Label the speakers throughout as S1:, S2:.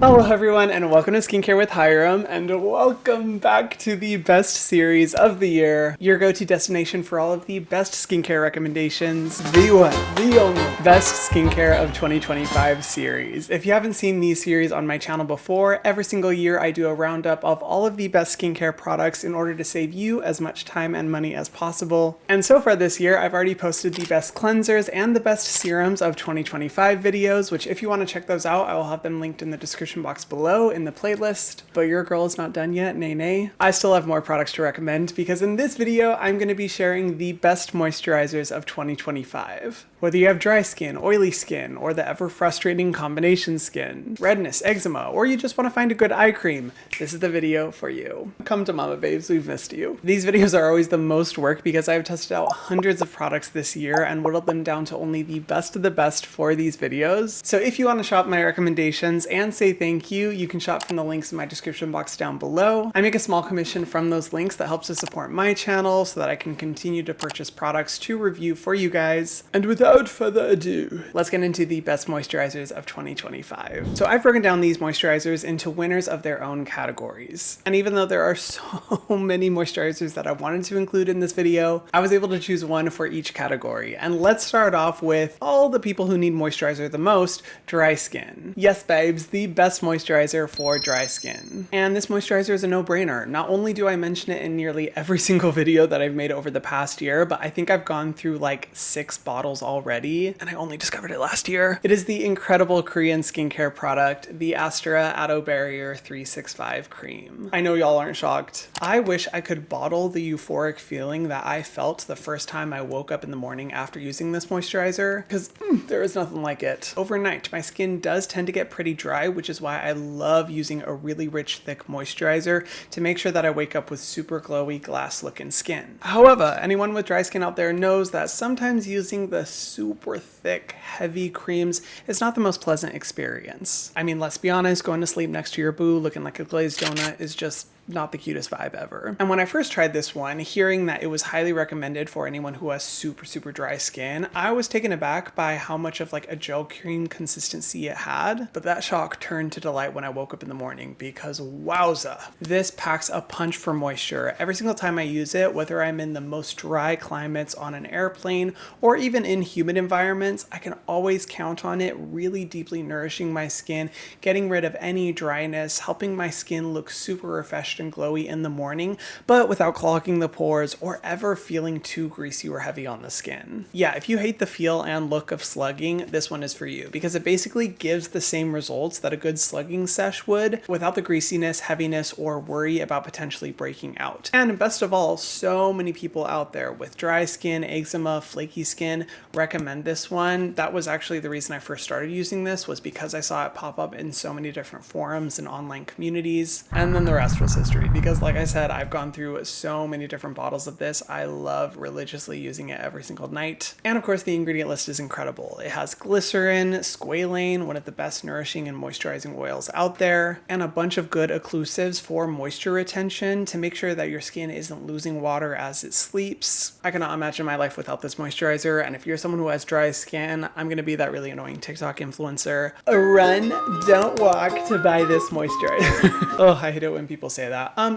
S1: Hello everyone and welcome to Skincare with Hyram and welcome back to the best series of the year, your go-to destination for all of the best skincare recommendations, the one, the only best skincare of 2025 series. If you haven't seen these series on my channel before, every single year I do a roundup of all of the best skincare products in order to save you as much time and money as possible. And so far this year I've already posted the best cleansers and the best serums of 2025 videos, which if you want to check those out, I will have them linked in the description box below in the playlist. But your girl is not done yet, nay. I still have more products to recommend because in this video I'm going to be sharing the best moisturizers of 2025. Whether you have dry skin, oily skin, or the ever frustrating combination skin, redness, eczema, or you just want to find a good eye cream, this is the video for you. Come to mama babes, we've missed you. These videos are always the most work because I've tested out hundreds of products this year and whittled them down to only the best of the best for these videos. So if you want to shop my recommendations and say thank you, you can shop from the links in my description box down below. I make a small commission from those links that helps to support my channel so that I can continue to purchase products to review for you guys. And without further ado, let's get into the best moisturizers of 2025. So I've broken down these moisturizers into winners of their own categories. And even though there are so many moisturizers that I wanted to include in this video, I was able to choose one for each category. And let's start off with all the people who need moisturizer the most, dry skin. Yes, babes, the best moisturizer for dry skin. And this moisturizer is a no-brainer. Not only do I mention it in nearly every single video that I've made over the past year, but I think I've gone through like 6 bottles already, and I only discovered it last year. It is the incredible Korean skincare product, the Aestura Atobarrier 365 cream. I know y'all aren't shocked. I wish I could bottle the euphoric feeling that I felt the first time I woke up in the morning after using this moisturizer, because there is nothing like it. Overnight, my skin does tend to get pretty dry, which is why I love using a really rich, thick moisturizer to make sure that I wake up with super glowy, glass-looking skin. However, anyone with dry skin out there knows that sometimes using the super thick, heavy creams is not the most pleasant experience. I mean, let's be honest, going to sleep next to your boo looking like a glazed donut is just not the cutest vibe ever. And when I first tried this one, hearing that it was highly recommended for anyone who has super dry skin, I was taken aback by how much of like a gel cream consistency it had. But that shock turned to delight when I woke up in the morning because wowza, this packs a punch for moisture. Every single time I use it, whether I'm in the most dry climates on an airplane or even in humid environments, I can always count on it really deeply nourishing my skin, getting rid of any dryness, helping my skin look super refreshed and glowy in the morning, but without clogging the pores or ever feeling too greasy or heavy on the skin. Yeah, if you hate the feel and look of slugging, this one is for you because it basically gives the same results that a good slugging sesh would without the greasiness, heaviness, or worry about potentially breaking out. And best of all, so many people out there with dry skin, eczema, flaky skin recommend this one. That was actually the reason I first started using this, was because I saw it pop up in so many different forums and online communities. And then the rest was history because like I said, I've gone through so many different bottles of this. I love religiously using it every single night. And of course the ingredient list is incredible. It has glycerin, squalane, one of the best nourishing and moisturizing oils out there, and a bunch of good occlusives for moisture retention to make sure that your skin isn't losing water as it sleeps. I cannot imagine my life without this moisturizer, and if you're someone who has dry skin, I'm gonna be that really annoying TikTok influencer. Run, don't walk to buy this moisturizer. Oh, I hate it when people say that.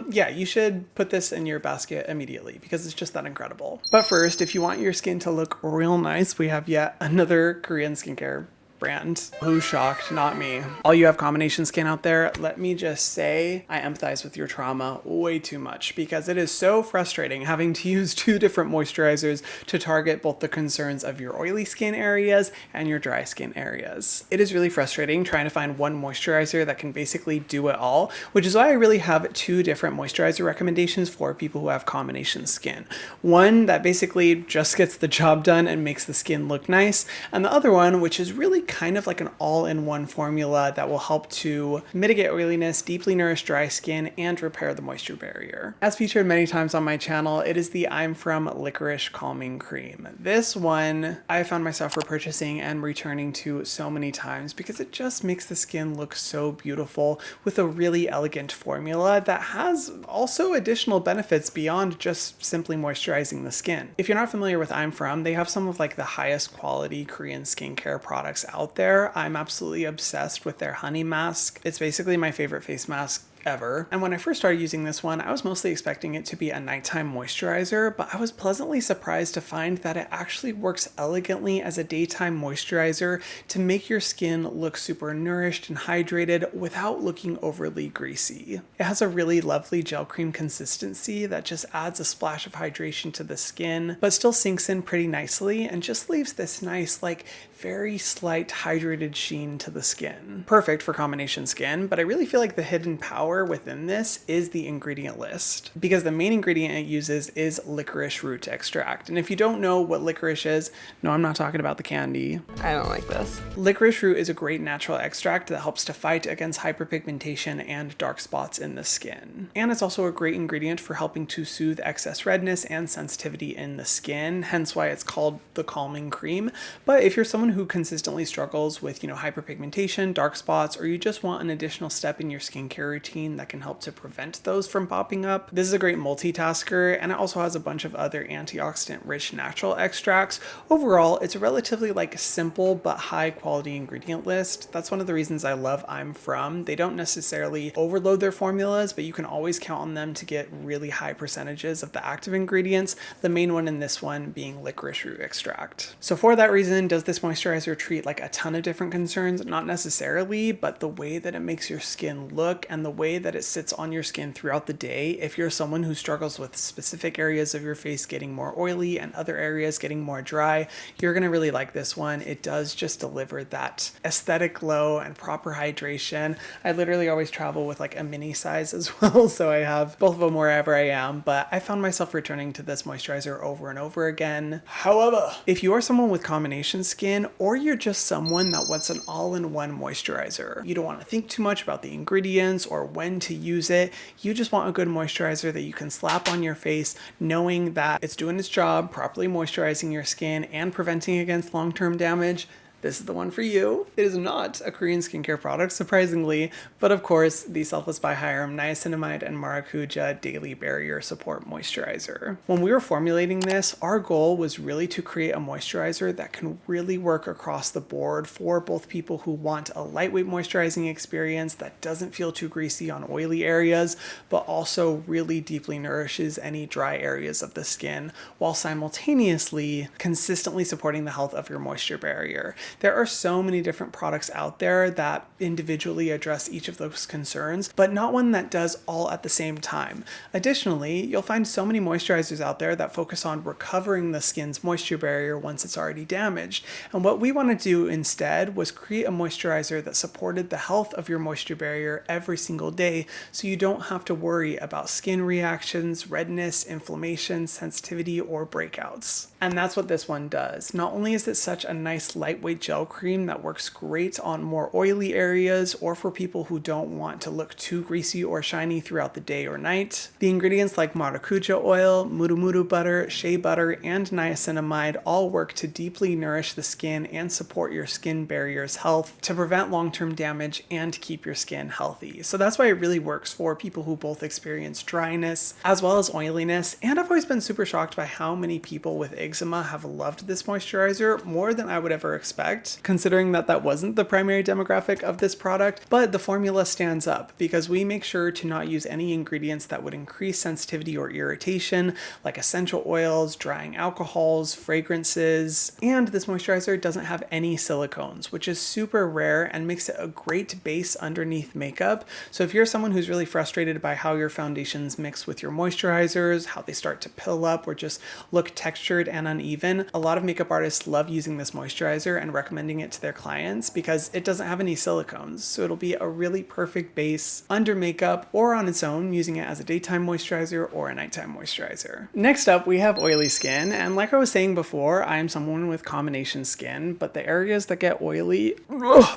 S1: Yeah, you should put this in your basket immediately because it's just that incredible. But first, if you want your skin to look real nice, we have yet another Korean skincare brand. Who's shocked? Not me. All you have combination skin out there, let me just say I empathize with your trauma way too much because it is so frustrating having to use 2 different moisturizers to target both the concerns of your oily skin areas and your dry skin areas. It is really frustrating trying to find one moisturizer that can basically do it all, which is why I really have 2 different moisturizer recommendations for people who have combination skin. One that basically just gets the job done and makes the skin look nice, and the other one which is really kind of like an all-in-one formula that will help to mitigate oiliness, deeply nourish dry skin, and repair the moisture barrier. As featured many times on my channel, it is the I'm From Licorice Calming Cream. This one I found myself repurchasing and returning to so many times because it just makes the skin look so beautiful with a really elegant formula that has also additional benefits beyond just simply moisturizing the skin. If you're not familiar with I'm From, they have some of like the highest quality Korean skincare products out out there. I'm absolutely obsessed with their honey mask. It's basically my favorite face mask ever. And when I first started using this one, I was mostly expecting it to be a nighttime moisturizer, but I was pleasantly surprised to find that it actually works elegantly as a daytime moisturizer to make your skin look super nourished and hydrated without looking overly greasy. It has a really lovely gel cream consistency that just adds a splash of hydration to the skin, but still sinks in pretty nicely and just leaves this nice, like, very slight hydrated sheen to the skin. Perfect for combination skin, but I really feel like the hidden power within this is the ingredient list, because the main ingredient it uses is licorice root extract. And if you don't know what licorice is, no, I'm not talking about the candy.
S2: I don't like this.
S1: Licorice root is a great natural extract that helps to fight against hyperpigmentation and dark spots in the skin. And it's also a great ingredient for helping to soothe excess redness and sensitivity in the skin, hence why it's called the calming cream. But if you're someone who consistently struggles with, hyperpigmentation, dark spots, or you just want an additional step in your skincare routine that can help to prevent those from popping up, this is a great multitasker, and it also has a bunch of other antioxidant rich natural extracts. Overall, it's a relatively simple but high quality ingredient list. That's one of the reasons I love I'm From. They don't necessarily overload their formulas, but you can always count on them to get really high percentages of the active ingredients, the main one in this one being licorice root extract. So for that reason, does this moisturizer treat a ton of different concerns? Not necessarily, but the way that it makes your skin look and the way that it sits on your skin throughout the day, if you're someone who struggles with specific areas of your face getting more oily and other areas getting more dry, you're gonna really like this one. It does just deliver that aesthetic glow and proper hydration. I literally always travel with a mini size as well, so I have both of them wherever I am, but I found myself returning to this moisturizer over and over again. However, if you are someone with combination skin, or you're just someone that wants an all-in-one moisturizer, you don't want to think too much about the ingredients or when to use it, you just want a good moisturizer that you can slap on your face knowing that it's doing its job, properly moisturizing your skin and preventing against long-term damage, this is the one for you. It is not a Korean skincare product, surprisingly, but of course, the Selfless by Hyram Niacinamide and Maracuja Daily Barrier Support Moisturizer. When we were formulating this, our goal was really to create a moisturizer that can really work across the board for both people who want a lightweight moisturizing experience that doesn't feel too greasy on oily areas, but also really deeply nourishes any dry areas of the skin, while simultaneously consistently supporting the health of your moisture barrier. There are so many different products out there that individually address each of those concerns, but not one that does all at the same time. Additionally, you'll find so many moisturizers out there that focus on recovering the skin's moisture barrier once it's already damaged. And what we want to do instead was create a moisturizer that supported the health of your moisture barrier every single day, so you don't have to worry about skin reactions, redness, inflammation, sensitivity, or breakouts. And that's what this one does. Not only is it such a nice lightweight gel cream that works great on more oily areas or for people who don't want to look too greasy or shiny throughout the day or night, the ingredients like Maracuja oil, muru butter, shea butter, and niacinamide all work to deeply nourish the skin and support your skin barrier's health to prevent long-term damage and keep your skin healthy. So that's why it really works for people who both experience dryness as well as oiliness. And I've always been super shocked by how many people with eczema have loved this moisturizer more than I would ever expect, considering that that wasn't the primary demographic of this product. But the formula stands up because we make sure to not use any ingredients that would increase sensitivity or irritation, like essential oils, drying alcohols, fragrances, and this moisturizer doesn't have any silicones, which is super rare and makes it a great base underneath makeup. So if you're someone who's really frustrated by how your foundations mix with your moisturizers, how they start to pill up or just look textured and uneven, a lot of makeup artists love using this moisturizer and recommending it to their clients because it doesn't have any silicones. So it'll be a really perfect base under makeup or on its own, using it as a daytime moisturizer or a nighttime moisturizer. Next up, we have oily skin. And like I was saying before, I am someone with combination skin, but the areas that get oily,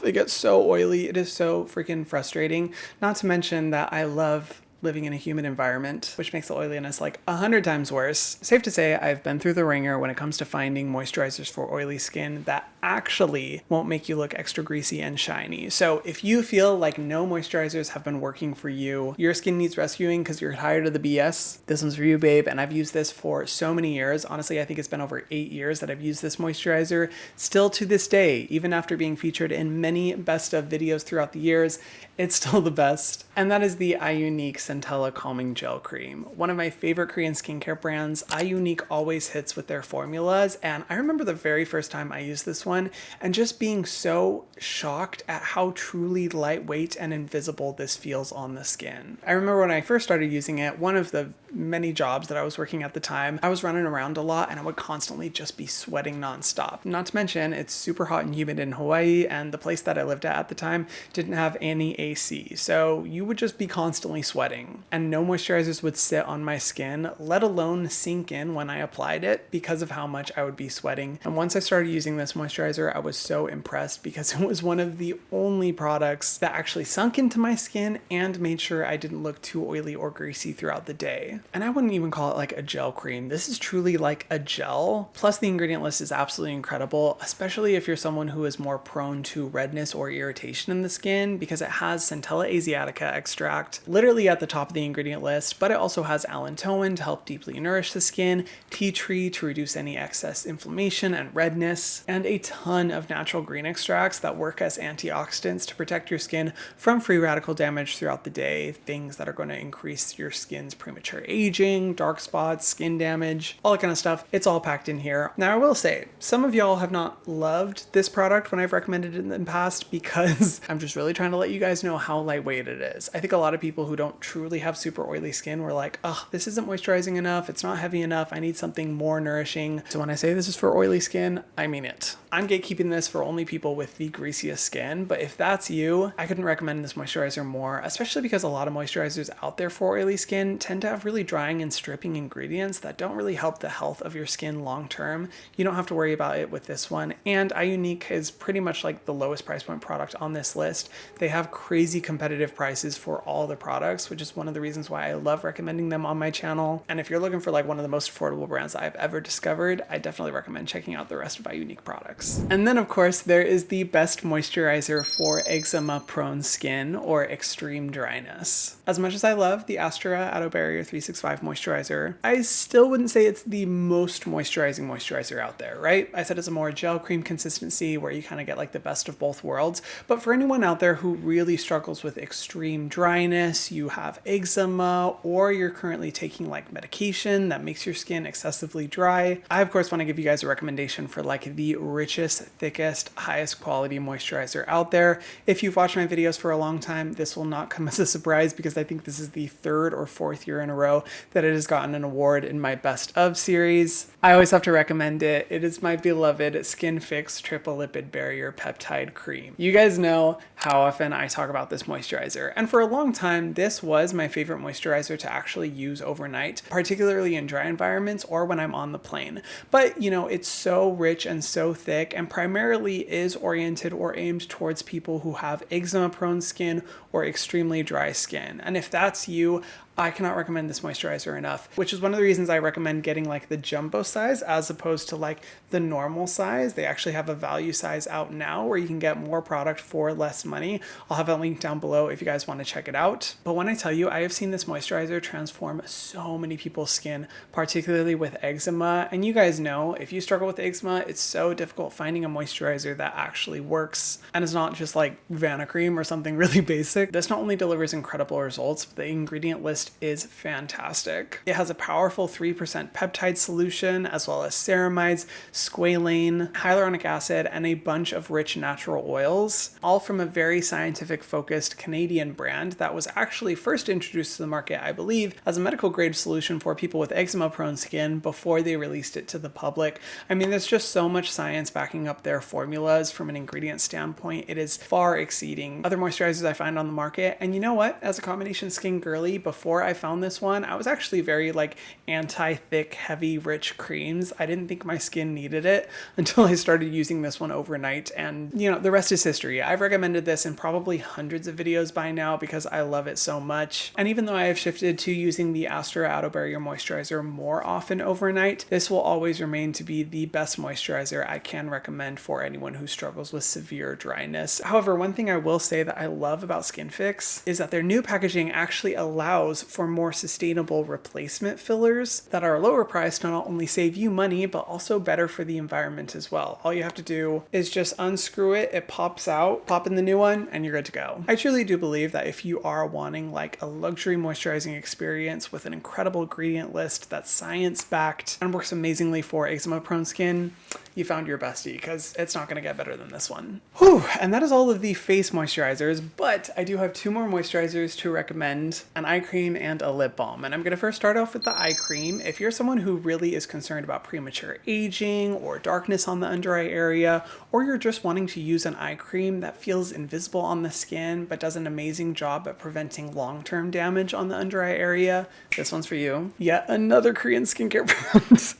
S1: they get so oily. It is so freaking frustrating. Not to mention that I love living in a humid environment, which makes the oiliness like 100 times worse. Safe to say I've been through the ringer when it comes to finding moisturizers for oily skin that actually won't make you look extra greasy and shiny. So if you feel like no moisturizers have been working for you, your skin needs rescuing because you're tired of the BS, this one's for you, babe. And I've used this for so many years. Honestly, I think it's been over 8 years that I've used this moisturizer. Still to this day, even after being featured in many best of videos throughout the years, it's still the best. And that is the iUnik Centella Calming Gel Cream. One of my favorite Korean skincare brands. iUnik always hits with their formulas. And I remember the very first time I used this one and just being so shocked at how truly lightweight and invisible this feels on the skin. I remember when I first started using it, one of the many jobs that I was working at the time, I was running around a lot and I would constantly just be sweating nonstop. Not to mention, it's super hot and humid in Hawaii, and the place that I lived at the time didn't have any AC. So you would just be constantly sweating, and no moisturizers would sit on my skin, let alone sink in when I applied it, because of how much I would be sweating. And once I started using this moisturizer, I was so impressed because it was one of the only products that actually sunk into my skin and made sure I didn't look too oily or greasy throughout the day. And I wouldn't even call it like a gel cream. This is truly like a gel. Plus the ingredient list is absolutely incredible, especially if you're someone who is more prone to redness or irritation in the skin, because it has Centella asiatica extract literally at the top of the ingredient list, but it also has allantoin to help deeply nourish the skin, tea tree to reduce any excess inflammation and redness, and a ton of natural green extracts that work as antioxidants to protect your skin from free radical damage throughout the day, things that are going to increase your skin's premature aging, dark spots, skin damage, all that kind of stuff. It's all packed in here. Now I will say, some of y'all have not loved this product when I've recommended it in the past because I'm just really trying to let you guys know how lightweight it is. I think a lot of people who don't truly have super oily skin were like, oh, this isn't moisturizing enough, it's not heavy enough, I need something more nourishing. So when I say this is for oily skin, I mean it. I'm gatekeeping this for only people with the greasiest skin, but if that's you, I couldn't recommend this moisturizer more, especially because a lot of moisturizers out there for oily skin tend to have really drying and stripping ingredients that don't really help the health of your skin long term. You don't have to worry about it with this one, and iUnik is pretty much like the lowest price point product on this list. They have crazy competitive prices for all the products, which is one of the reasons why I love recommending them on my channel. And if you're looking for like one of the most affordable brands I've ever discovered, I definitely recommend checking out the rest of iUnik products. And then of course there is the best moisturizer for eczema prone skin or extreme dryness. As much as I love the Aestura Atobarrier 365 moisturizer, I still wouldn't say it's the most moisturizing moisturizer out there, right? I said it's a more gel cream consistency where you kind of get like the best of both worlds. But for anyone out there who really struggles with extreme dryness, you have eczema, or you're currently taking like medication that makes your skin excessively dry, I of course want to give you guys a recommendation for like the richest, thickest, highest quality moisturizer out there. If you've watched my videos for a long time, this will not come as a surprise because I think this is the 3rd or 4th year in a row that it has gotten an award in my best of series. I always have to recommend it. It is my beloved SkinFix Triple Lipid Barrier Peptide Cream. You guys know how often I talk about this moisturizer, and for a long time this was my favorite moisturizer to actually use overnight, particularly in dry environments or when I'm on the plane. But you know, it's so rich and so thick and primarily is oriented or aimed towards people who have eczema prone skin or extremely dry skin. And if that's you, I cannot recommend this moisturizer enough, which is one of the reasons I recommend getting like the jumbo size as opposed to like the normal size. They actually have a value size out now where you can get more product for less money. I'll have a link down below if you guys want to check it out. But when I tell you, I have seen this moisturizer transform so many people's skin, particularly with eczema. And you guys know, if you struggle with eczema, it's so difficult finding a moisturizer that actually works and is not just like Vanna cream or something really basic. This not only delivers incredible results, but the ingredient list is fantastic. It has a powerful 3% peptide solution, as well as ceramides, squalane, hyaluronic acid, and a bunch of rich natural oils, all from a very scientific focused Canadian brand that was actually first introduced to the market, I believe, as a medical grade solution for people with eczema prone skin before they released it to the public. I mean, there's just so much science backing up their formulas from an ingredient standpoint. It is far exceeding other moisturizers I find on the market. And you know what? As a combination skin girly, before before I found this one, I was actually very like anti-thick, heavy, rich creams. I didn't think my skin needed it until I started using this one overnight, and you know, the rest is history. I've recommended this in probably hundreds of videos by now because I love it so much. And even though I have shifted to using the Aestura Atobarrier moisturizer more often overnight, this will always remain to be the best moisturizer I can recommend for anyone who struggles with severe dryness. However, one thing I will say that I love about SkinFix is that their new packaging actually allows for more sustainable replacement fillers that are lower priced to not only save you money, but also better for the environment as well. All you have to do is just unscrew it pops out, pop in the new one, and you're good to go. I truly do believe that if you are wanting like a luxury moisturizing experience with an incredible ingredient list that's science-backed and works amazingly for eczema-prone skin, you found your bestie, because it's not going to get better than this one. Whew, and that is all of the face moisturizers, but I do have two more moisturizers to recommend, an eye cream and a lip balm. And I'm going to first start off with the eye cream. If you're someone who really is concerned about premature aging or darkness on the under eye area, or you're just wanting to use an eye cream that feels invisible on the skin but does an amazing job at preventing long-term damage on the under eye area, this one's for you. Yet another Korean skincare brand.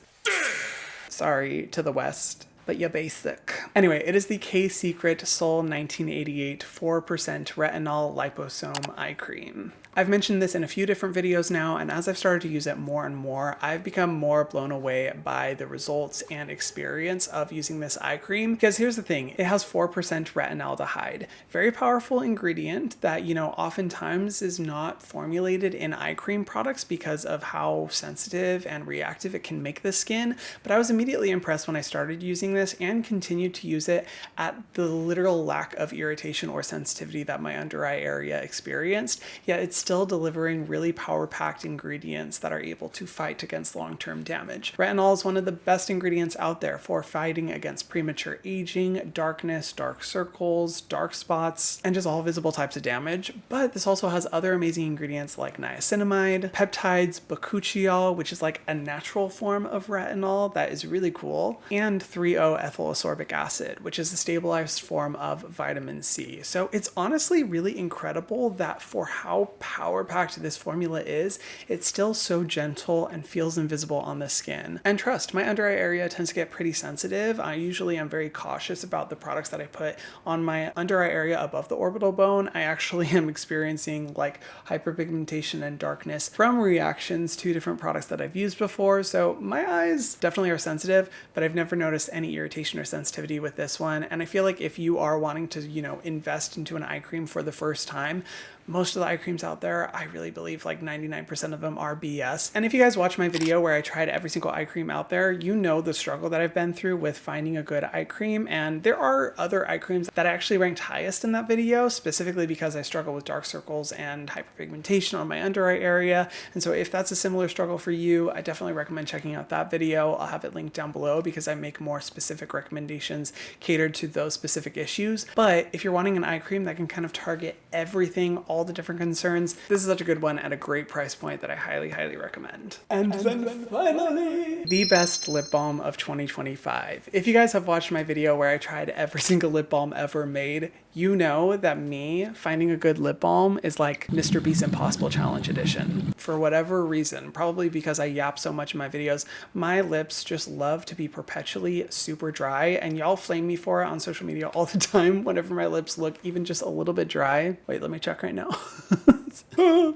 S1: Sorry to the West, but you're basic. Anyway, it is the K-Secret Seoul 1988 4% Retinal Liposome Eye Cream. I've mentioned this in a few different videos now, and as I've started to use it more and more, I've become more blown away by the results and experience of using this eye cream. Because here's the thing, it has 4% retinaldehyde. Very powerful ingredient that, you know, oftentimes is not formulated in eye cream products because of how sensitive and reactive it can make the skin. But I was immediately impressed when I started using this and continued to use it at the literal lack of irritation or sensitivity that my under eye area experienced. Yet it's still delivering really power-packed ingredients that are able to fight against long-term damage. Retinol is one of the best ingredients out there for fighting against premature aging, darkness, dark circles, dark spots, and just all visible types of damage. But this also has other amazing ingredients like niacinamide, peptides, bakuchiol, which is like a natural form of retinol that is really cool, and 3,0-ethyl ascorbic acid, which is a stabilized form of vitamin C. So it's honestly really incredible that for how power-packed this formula is, it's still so gentle and feels invisible on the skin. And trust, my under eye area tends to get pretty sensitive. I usually am very cautious about the products that I put on my under eye area above the orbital bone. I actually am experiencing like hyperpigmentation and darkness from reactions to different products that I've used before. So my eyes definitely are sensitive, but I've never noticed any irritation or sensitivity with this one. And I feel like if you are wanting to, you know, invest into an eye cream for the first time, most of the eye creams out there, I really believe like 99% of them are BS. And if you guys watch my video where I tried every single eye cream out there, you know the struggle that I've been through with finding a good eye cream. And there are other eye creams that I actually ranked highest in that video, specifically because I struggle with dark circles and hyperpigmentation on my under eye area. And so if that's a similar struggle for you, I definitely recommend checking out that video. I'll have it linked down below because I make more specific recommendations catered to those specific issues. But if you're wanting an eye cream that can kind of target everything, all the different concerns, this is such a good one at a great price point that I highly recommend. And then finally, the best lip balm of 2025. If you guys have watched my video where I tried every single lip balm ever made, you know that me finding a good lip balm is like Mr. Beast Impossible Challenge edition. For whatever reason, probably because I yap so much in my videos, my lips just love to be perpetually super dry, and y'all flame me for it on social media all the time whenever my lips look even just a little bit dry. Wait, let me check right now.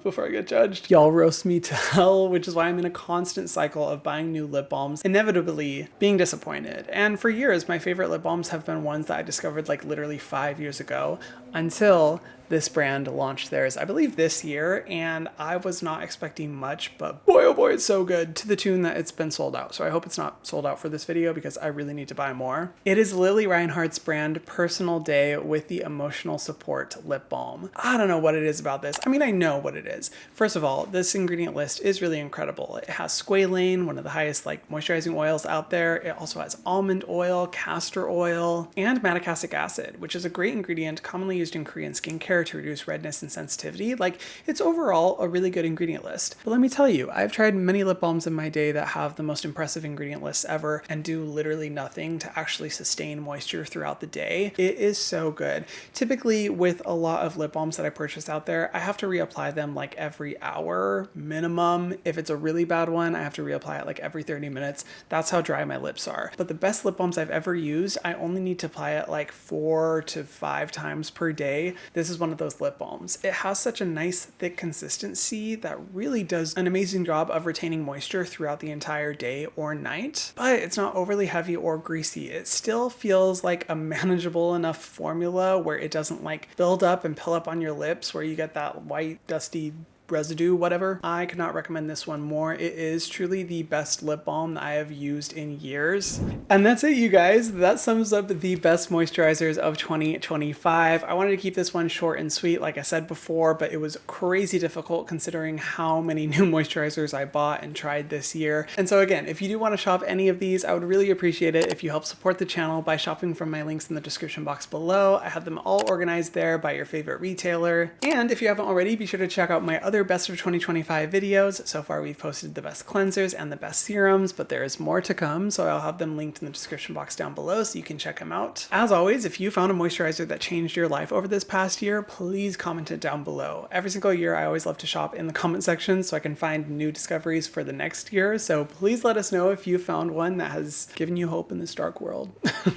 S1: Before I get judged. Y'all roast me to hell, which is why I'm in a constant cycle of buying new lip balms, inevitably being disappointed. And for years, my favorite lip balms have been ones that I discovered like literally 5 years ago, until this brand launched theirs, I believe this year, and I was not expecting much, but boy oh boy, it's so good, to the tune that it's been sold out. So I hope it's not sold out for this video because I really need to buy more. It is Lily Reinhardt's brand Personal Day with the Emotional Support Lip Balm. I don't know what it is about this. I mean, I know what it is. First of all, this ingredient list is really incredible. It has squalane, one of the highest like moisturizing oils out there. It also has almond oil, castor oil, and madecassic acid, which is a great ingredient commonly used in Korean skincare hair to reduce redness and sensitivity. Like, it's overall a really good ingredient list. But let me tell you, I've tried many lip balms in my day that have the most impressive ingredient lists ever and do literally nothing to actually sustain moisture throughout the day. It is so good. Typically with a lot of lip balms that I purchase out there, I have to reapply them like every hour minimum. If it's a really bad one, I have to reapply it like every 30 minutes. That's how dry my lips are. But the best lip balms I've ever used, I only need to apply it like 4 to 5 times per day. This is one of those lip balms. It has such a nice thick consistency that really does an amazing job of retaining moisture throughout the entire day or night, but it's not overly heavy or greasy. It still feels like a manageable enough formula where it doesn't like build up and pill up on your lips where you get that white dusty residue, whatever. I could not recommend this one more. It is truly the best lip balm that I have used in years. And that's it, you guys. That sums up the best moisturizers of 2025. I wanted to keep this one short and sweet, like I said before, but it was crazy difficult considering how many new moisturizers I bought and tried this year. And so again, if you do want to shop any of these, I would really appreciate it if you help support the channel by shopping from my links in the description box below. I have them all organized there by your favorite retailer. And if you haven't already, be sure to check out my other best of 2025 videos. So far we've posted the best cleansers and the best serums, but there is more to come, so I'll have them linked in the description box down below so you can check them out. As always, if you found a moisturizer that changed your life over this past year, please comment it down below. Every single year I always love to shop in the comment section so I can find new discoveries for the next year, so please let us know if you found one that has given you hope in this dark world.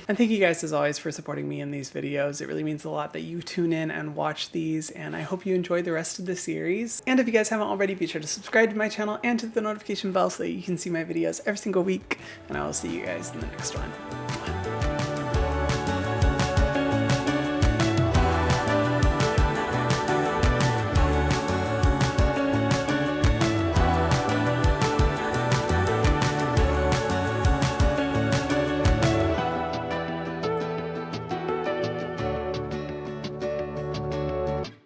S1: And thank you guys as always for supporting me in these videos. It really means a lot that you tune in and watch these, and I hope you enjoy the rest of the series. And if you guys haven't already, be sure to subscribe to my channel and hit the notification bell so that you can see my videos every single week, and I will see you guys in the next one.